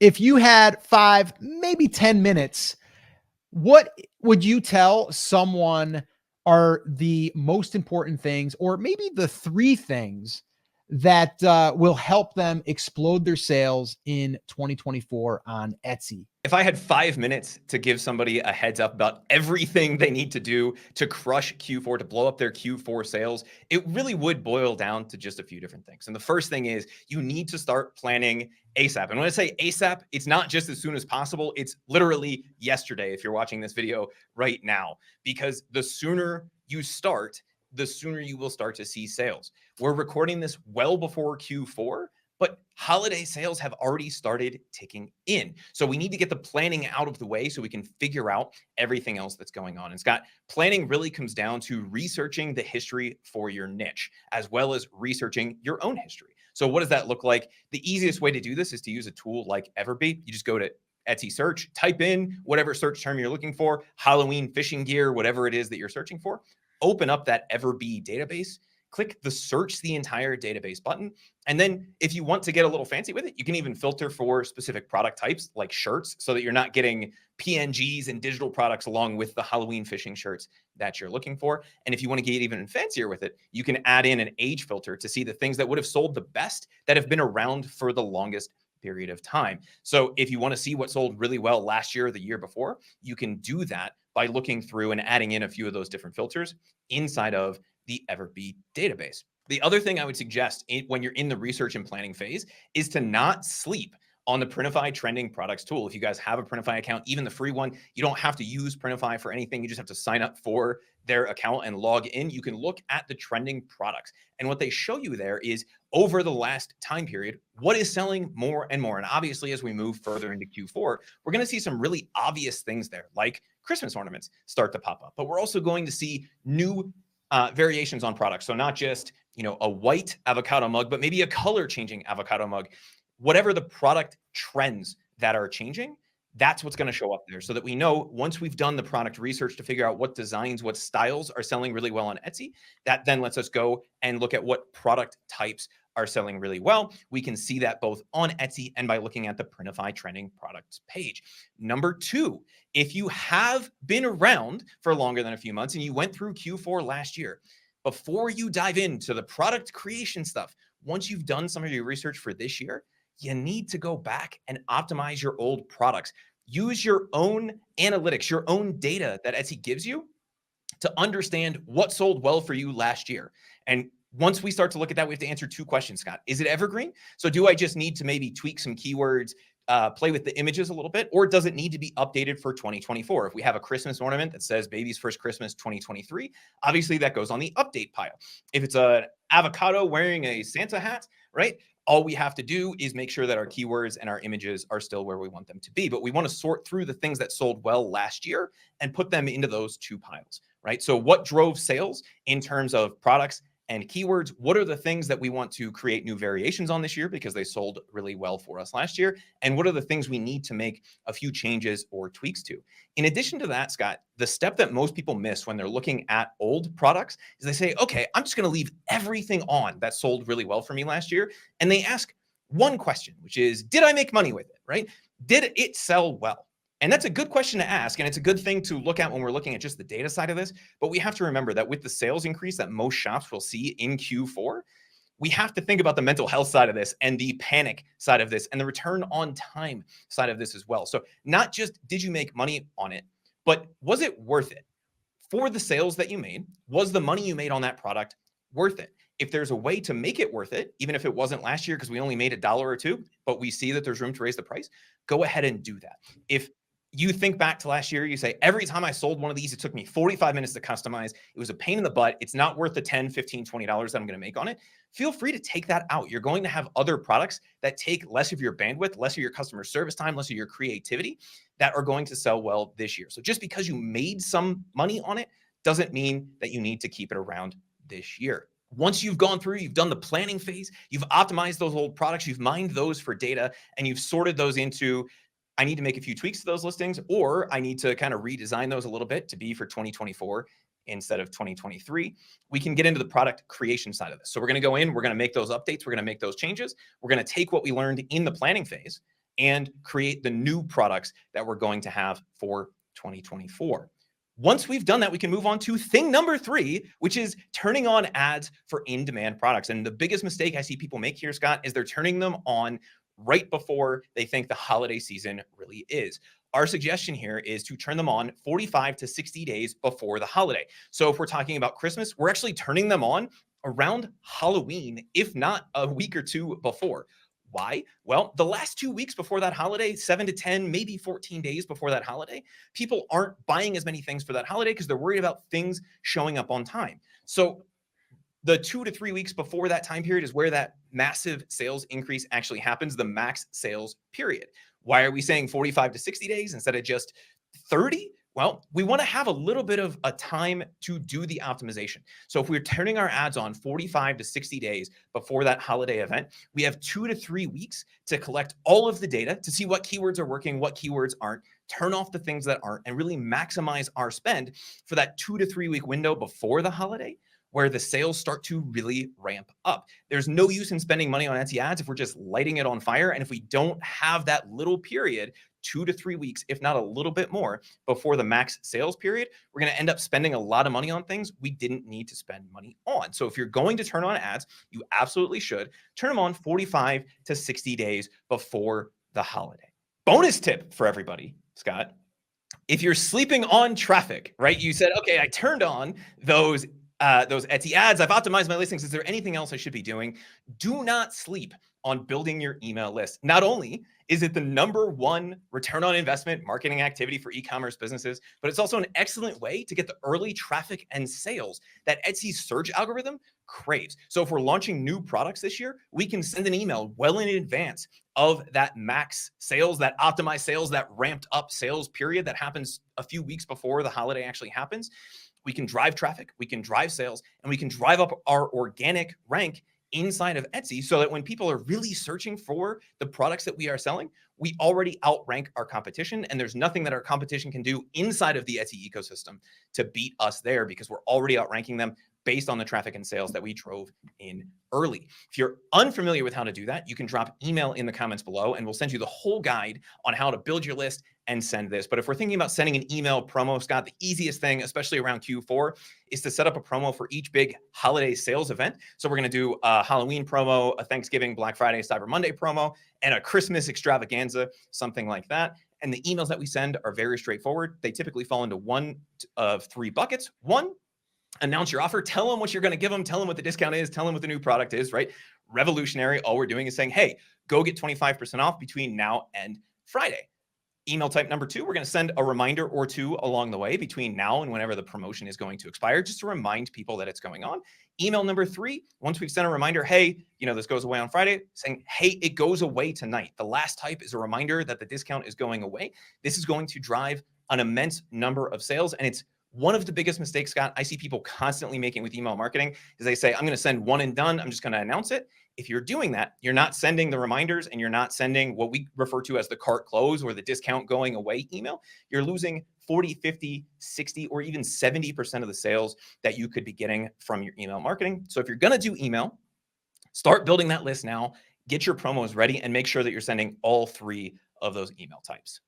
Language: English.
If you had 5, maybe 10 minutes, what would you tell someone are the most important things, or maybe the 3 things that, will help them explode their sales in 2024 on Etsy? If I had 5 minutes to give somebody a heads up about everything they need to do to crush Q4, to blow up their Q4 sales, it really would boil down to just a few different things. And the first thing is you need to start planning ASAP. And when I say ASAP, it's not just as soon as possible. It's literally yesterday if you're watching this video right now, because the sooner you start, the sooner you will start to see sales. We're recording this well before Q4, but holiday sales have already started ticking in. So we need to get the planning out of the way so we can figure out everything else that's going on. And Scott, planning really comes down to researching the history for your niche, as well as researching your own history. So what does that look like? The easiest way to do this is to use a tool like Everbee. You just go to Etsy search, type in whatever search term you're looking for, Halloween fishing gear, whatever it is that you're searching for, open up that Everbee database, click the search the entire database button. And then if you want to get a little fancy with it, you can even filter for specific product types like shirts so that you're not getting PNGs and digital products along with the Halloween fishing shirts that you're looking for. And if you want to get even fancier with it, you can add in an age filter to see the things that would have sold the best that have been around for the longest period of time. So if you want to see what sold really well last year or the year before, you can do that by looking through and adding in a few of those different filters inside of the Everbee database. The other thing I would suggest when you're in the research and planning phase is to not sleep on the Printify trending products tool. If you guys have a Printify account, even the free one, you don't have to use Printify for anything. You just have to sign up for their account and log in. You can look at the trending products. And what they show you there is over the last time period, what is selling more and more. And obviously, as we move further into Q4, we're going to see some really obvious things there, like Christmas ornaments start to pop up. But we're also going to see new variations on products. So not just, a white avocado mug, but maybe a color changing avocado mug. Whatever the product trends that are changing, that's what's going to show up there so that we know once we've done the product research to figure out what designs, what styles are selling really well on Etsy, that then lets us go and look at what product types are selling really well. We can see that both on Etsy and by looking at the Printify trending products page. Number 2, if you have been around for longer than a few months and you went through Q4 last year, before you dive into the product creation stuff, once you've done some of your research for this year, you need to go back and optimize your old products. Use your own analytics, your own data that Etsy gives you to understand what sold well for you last year. And once we start to look at that, we have to answer 2 questions, Scott. Is it evergreen? So do I just need to maybe tweak some keywords, play with the images a little bit, or does it need to be updated for 2024? If we have a Christmas ornament that says baby's first Christmas 2023, obviously that goes on the update pile. If it's an avocado wearing a Santa hat, right? All we have to do is make sure that our keywords and our images are still where we want them to be. But we want to sort through the things that sold well last year and put them into those 2 piles, right? So what drove sales in terms of products and keywords? What are the things that we want to create new variations on this year because they sold really well for us last year? And what are the things we need to make a few changes or tweaks to? In addition to that, Scott, the step that most people miss when they're looking at old products is they say, okay, I'm just going to leave everything on that sold really well for me last year. And they ask one question, which is, did I make money with it, right? Did it sell well? And that's a good question to ask. And it's a good thing to look at when we're looking at just the data side of this. But we have to remember that with the sales increase that most shops will see in Q4, we have to think about the mental health side of this and the panic side of this and the return on time side of this as well. So not just did you make money on it, but was it worth it? For the sales that you made, was the money you made on that product worth it? If there's a way to make it worth it, even if it wasn't last year because we only made $1 or $2, but we see that there's room to raise the price, go ahead and do that. If you think back to last year, you say, every time I sold one of these, it took me 45 minutes to customize. It was a pain in the butt. It's not worth the $10, $15, $20 that I'm going to make on it. Feel free to take that out. You're going to have other products that take less of your bandwidth, less of your customer service time, less of your creativity that are going to sell well this year. So just because you made some money on it doesn't mean that you need to keep it around this year. Once you've gone through, you've done the planning phase, you've optimized those old products, you've mined those for data, and you've sorted those into, I need to make a few tweaks to those listings, or I need to kind of redesign those a little bit to be for 2024 instead of 2023. We can get into the product creation side of this. So we're going to go in, we're going to make those updates, we're going to make those changes. We're going to take what we learned in the planning phase and create the new products that we're going to have for 2024. Once we've done that, we can move on to thing number 3, which is turning on ads for in-demand products. And the biggest mistake I see people make here, Scott, is they're turning them on right before they think the holiday season really is. Our suggestion here is to turn them on 45 to 60 days before the holiday. So if we're talking about Christmas, we're actually turning them on around Halloween, if not a week or two before. Why? Well, the last 2 weeks before that holiday, 7 to 10, maybe 14 days before that holiday, people aren't buying as many things for that holiday because they're worried about things showing up on time. So the 2 to 3 weeks before that time period is where that massive sales increase actually happens, the max sales period. Why are we saying 45 to 60 days instead of just 30? Well, we want to have a little bit of a time to do the optimization. So if we're turning our ads on 45 to 60 days before that holiday event, we have 2 to 3 weeks to collect all of the data to see what keywords are working, what keywords aren't, turn off the things that aren't, and really maximize our spend for that 2 to 3 week window before the holiday, where the sales start to really ramp up. There's no use in spending money on Etsy ads if we're just lighting it on fire. And if we don't have that little period, 2 to 3 weeks, if not a little bit more, before the max sales period, we're going to end up spending a lot of money on things we didn't need to spend money on. So if you're going to turn on ads, you absolutely should turn them on 45 to 60 days before the holiday. Bonus tip for everybody, Scott. If you're sleeping on traffic, right? You said, okay, I turned on those Etsy ads. I've optimized my listings. Is there anything else I should be doing? Do not sleep on building your email list. Not only is it the #1 return on investment marketing activity for e-commerce businesses, but it's also an excellent way to get the early traffic and sales that Etsy's search algorithm craves. So if we're launching new products this year, we can send an email well in advance of that max sales, that optimized sales, that ramped up sales period that happens a few weeks before the holiday actually happens. We can drive traffic, we can drive sales, and we can drive up our organic rank inside of Etsy so that when people are really searching for the products that we are selling, we already outrank our competition. And there's nothing that our competition can do inside of the Etsy ecosystem to beat us there because we're already outranking them based on the traffic and sales that we drove in early. If you're unfamiliar with how to do that, you can drop email in the comments below and we'll send you the whole guide on how to build your list and send this. But if we're thinking about sending an email promo, Scott, the easiest thing, especially around Q4, is to set up a promo for each big holiday sales event. So we're going to do a Halloween promo, a Thanksgiving, Black Friday, Cyber Monday promo, and a Christmas extravaganza, something like that. And the emails that we send are very straightforward. They typically fall into one of 3 buckets. 1, announce your offer, tell them what you're going to give them, tell them what the discount is, tell them what the new product is, right? Revolutionary. All we're doing is saying, hey, go get 25% off between now and Friday. Email type number 2, we're going to send a reminder or 2 along the way between now and whenever the promotion is going to expire, just to remind people that it's going on. Email number 3, once we've sent a reminder, hey, this goes away on Friday, saying, hey, it goes away tonight. The last type is a reminder that the discount is going away. This is going to drive an immense number of sales. And it's one of the biggest mistakes, Scott, I see people constantly making with email marketing is they say, I'm going to send one and done. I'm just going to announce it. If you're doing that, you're not sending the reminders and you're not sending what we refer to as the cart close or the discount going away email. You're losing 40, 50, 60, or even 70% of the sales that you could be getting from your email marketing. So if you're going to do email, start building that list now, get your promos ready, and make sure that you're sending all 3 of those email types.